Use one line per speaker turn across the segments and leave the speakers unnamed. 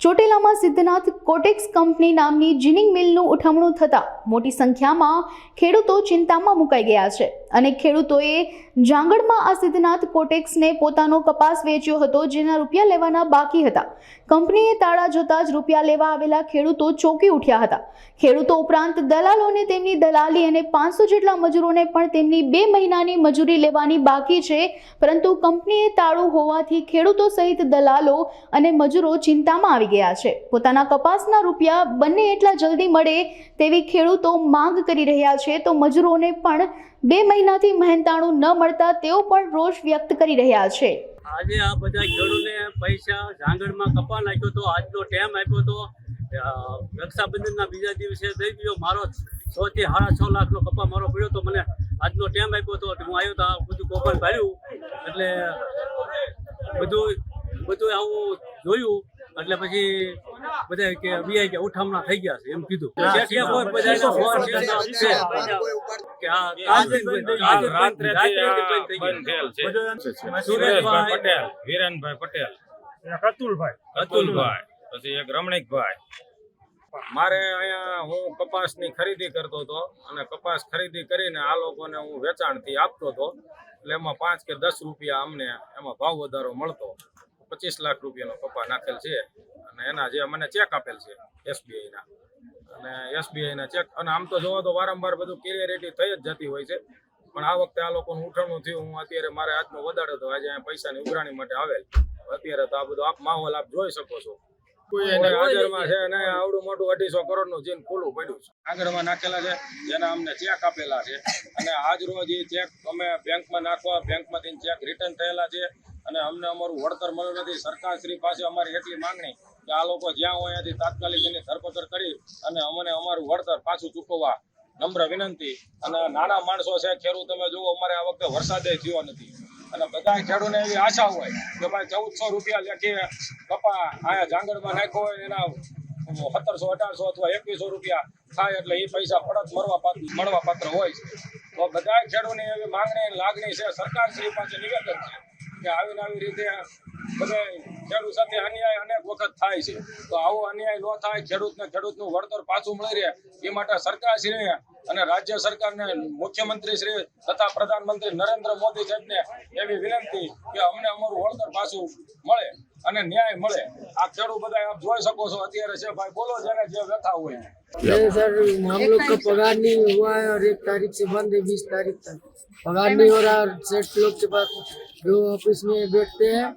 ચોટીલામાં Siddhnath cot x company નામની ginning મિલનું ઉઠમણું થતાં મોટી સંખ્યામાં ખેડૂતો ચિંતામાં મુકાઈ ગયા છે અને ખેડૂતોએ જાંગડમાં આ સિદ્ધનાથ કોટેક્સને પોતાનો કપાસ વેચ્યો હતો, જેના રૂપિયા લેવાના બાકી હતા. કંપનીએ તાળા જોતા જ રૂપિયા લેવા આવેલા ખેડૂતો ચોંકી ઉઠ્યા હતા. ખેડૂતો ઉપરાંત દલાલોને તેમની દલાલી અને 500 જેટલા મજૂરોને પણ તેમની 2 મહિનાની મજૂરી લેવાની બાકી છે, પરંતુ કંપનીએ તાળું હોવાથી ખેડૂતો સહિત દલાલો અને મજૂરો ચિંતામાં આવી ગયા છે. પોતાના કપાસના રૂપિયા બંને એટલા જલ્દી મળે તેવી ખેડૂતો માંગ કરી રહ્યા છે, તો મજૂરોને પણ 2 મહિનાથી મહેનતાણું ન મળતા તેઓ પણ રોષ વ્યક્ત કરી રહ્યા છે.
આજે આ બધા ખેડૂતોને પૈસા જાંગડમાં કપા નાખ્યો તો આજનો ટાઈમ આપ્યો તો રક્ષાબંધનના બીજા દિવસે દઈ ગયો. મારો 100 થી 6.5 લાખનો કપા મારો પડ્યો તો મને આજનો ટાઈમ આપ્યો તો હું આવ્યો તો બધું કોપર ભર્યું એટલે બધું આવું જોયું એટલે પછી બધા કે વીઆઈ કે ઉઠામણા થઈ ગયા છે એમ કીધું.
વિરેનભાઈ પટેલ, અતુલભાઈ, પછી એક રમણીકભાઈ. મારે અહીંયા હું કપાસની ખરીદી કરતો હતો અને કપાસ ખરીદી કરીને આ લોકોને હું વેચાણથી આપતો હતો, એટલે એમાં 5 કે 10 રૂપિયા અમને એમાં ભાવ વધારો મળતો. 25 લાખ રૂપિયાનો કપા નાખેલ છે અને એના જે મને ચેક આપેલ છે એસબીઆઈના, અને એસબીઆઈના ચેક. અને આમ તો જોવો તો વારંવાર બધું ક્લિયરિટી થઈ જ જતી હોય છે, પણ આ વખતે આ લોકોનું ઉઠામણું થયું. હું અત્યારે મારે આજનો વધારો હતો, આજે અહીંયા પૈસાની ઉઘરાણી માટે આવેલ. અત્યારે તો આ બધું માહોલ આપ જોઈ શકો છો. હાજરમાં છે ને આવડું મોટું 250 કરોડનું જીન ખુલ્લું પડ્યું છે, આગળમાં નાખેલા છે, જેના અમને ચેક આપેલા છે. અને આજ રોજ એ ચેક અમે બેંકમાં નાખવા, બેંકમાંથી ચેક રિટર્ન થયેલા છે અને અમને અમારું વળતર મળ્યું નથી. સરકાર શ્રી પાસે અમારી એટલી માંગણી કે આ લોકો જ્યાં હોય ત્યાંથી તાત્કાલિક એની ધરપકડ કરી અને અમને અમારું વળતર પાછું ચૂકવવા નમ્ર વિનંતી. અને નાના માણસો છે, ખેડૂત તમે જુઓ, અમારે આ વખતે વરસાદે થયો નથી અને બધા ખેડૂતને એવી આશા હોય કે ભાઈ 1400 રૂપિયા લેખે કપા આયા જાંગડમાં નાખ્યો હોય, એના 1700, 1800 અથવા 2100 રૂપિયા થાય એટલે એ પૈસા પરત મળવા પાત્ર હોય છે. તો બધા ખેડૂતની એવી માંગણી લાગણી છે, સરકાર શ્રી પાસે નિવેદન છે કે આવી રીતે બધા ખેડૂત સાથે અન્યાય અનેક વખત થાય છે, તો આવો અન્યાય ન થાય, ખેડૂતનું વળતર પાછું મળી રહે એ માટે સરકાર શ્રી અને રાજ્ય સરકારને, મુખ્યમંત્રી શ્રી તથા પ્રધાનમંત્રી નરેન્દ્ર મોદી સાહેબને એવી વિનંતી કે અમને અમારું વળતર પાછું મળે અને ન્યાય મળે. આ ખેડૂત બધા આપ જોઈ શકો છો અત્યારે છે. भाई बोलो जेने जे व्यथा हुए
सर, हम लोग का पगार नहीं हुआ है और 1 तारीख से बंद है, 20 तारीख तक पगार नहीं हो रहा. सेठ लोग के पास जो ऑफिस में बैठते हैं,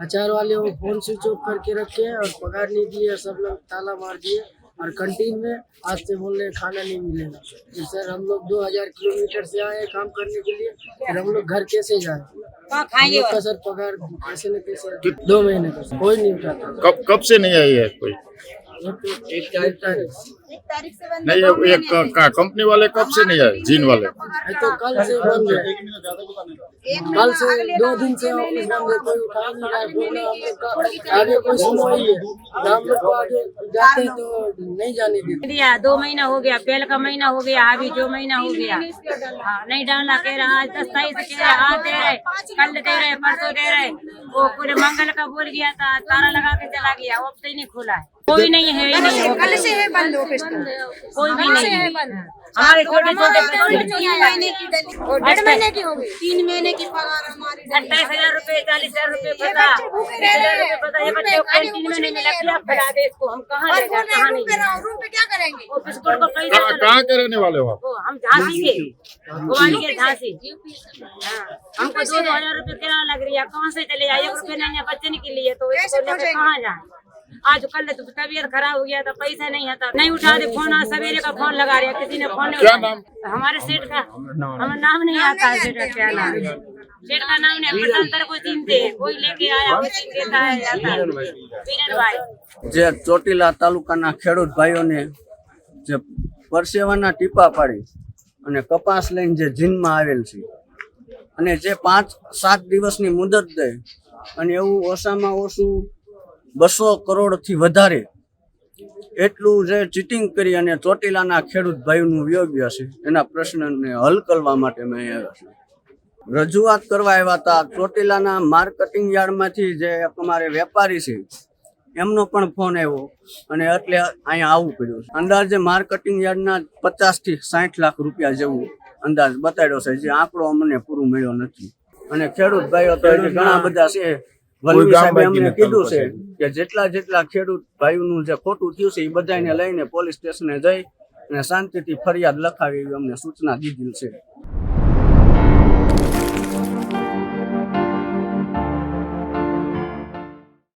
अचार वाले वो फोन स्विच ऑफ करके रखे हैं और पगार नहीं दिए, सब लोग ताला मार दिए और कैंटीन में आज से बोल रहे खाना नहीं मिलेगा. तो सर हम लोग 2000 किलोमीटर से आए काम करने के लिए, फिर हम लोग घर कैसे जाए? हम लोग का सर पगार कैसे न कैसे 2 महीने का कोई नहीं उठाता.
कब से नहीं आई है कोई?
1 तारीख
नहीं, ये कंपनी वाले कब से नहीं आए? जीन वाले
तो कल से बंद है, कल से 2 दिन से ऑफिस बंद है, कोई उठा नहीं रहा है. बोलना हम लोग का आगे कोई सुनवाई है, हम लोग को आगे जाते हैं तो नहीं जाने देते.
2 महीना हो गया, पहले का महीना हो गया, अभी 2 महीना हो गया. हाँ, नहीं डालना कह रहा, आज 10 तारीख से कह रहे, आज दे रहे, कल दे रहे, परसों दे रहे. वो पूरे मंगल का बोल गया था, ताला लगा के चला गया, अब से नहीं खोला है. कोई नहीं है,
कल से है बंद ऑफिस,
कोई भी नहीं है बंद. हमारे छोटे छोटे
1.5 महीने की हो गई, 3 महीने की पगार हमारी
28,000 रुपए, 40,000 रुपए पता, 20,000 रुपए पता. ये बच्चे को कैंटीन में नहीं मिला, क्या खिला दे इसको, हम कहाँ ले जाए, कहाँ नहीं जाए.
रूम पे क्या करेंगे?
ऑफिस को कहीं
कहाँ के रहने वाले हो आप?
हम झांसी के, ग्वालियर झांसी. हाँ, हमको 2,000 रुपए किराया लग रही है, कहाँ से चले जाए? 1 रुपये नहीं है बच्चे के लिए, तो इसको लेकर कहाँ जाए? आज कल तो तबीयत खराब हो गया था, पैसा नहीं आता, नहीं उठा दे फोन. आज सवेरे का फोन लगा रहा, किसी ने फोन नहीं उठाया. हमारे सेठ का हमें नाम नहीं आता है, सेठ का क्या नाम है, सेठ का नाम नहीं. प्रधान को चिनते हैं, कोई लेके आया वो चिन देता है, आता है વીરનભાઈ.
જે ચોટીલા તાલુકાના ખેડૂત ભાઈઓને જે પરસેવાના ટીપા પાડી અને કપાસ લઈને જે જીનમાં આવેલ છે અને જે 5-7 દિવસની મુદત દે અને એવું ઓછામાં ઓછું 200 કરોડથી વધારે એટલું જે ચીટિંગ કરી અને ચોટીલાના ખેડૂત ભાઈઓનું યોગ્ય છે એના પ્રશ્નને હલ કરવા માટે મેં આવ્યા છું. રજૂઆત કરવા આવ્યા હતા. ચોટીલાના માર્કેટિંગ યાર્ડમાંથી જે અમારે વેપારી છે એમનો પણ ફોન આવ્યો અને એટલે અહીંયા આવવું પડ્યું. અંદાજે માર્કેટિંગ યાર્ડના 50 થી 60 લાખ રૂપિયા જેવું અંદાજ બતાડ્યો છે, જે આંકડો અમને પૂરું મળ્યો નથી. અને ખેડૂત ભાઈઓ તો હજી ઘણા બધા છે. વલવી સાહેબે અમને કીધું છે કે જેટલા ખેડૂત ભાઈઓનું જે ખોટું થયું છે એ બધાને લઈને પોલીસ સ્ટેશને જઈ અને શાંતિથી ફરિયાદ લખાવી એવી અમને સૂચના દીધી છે.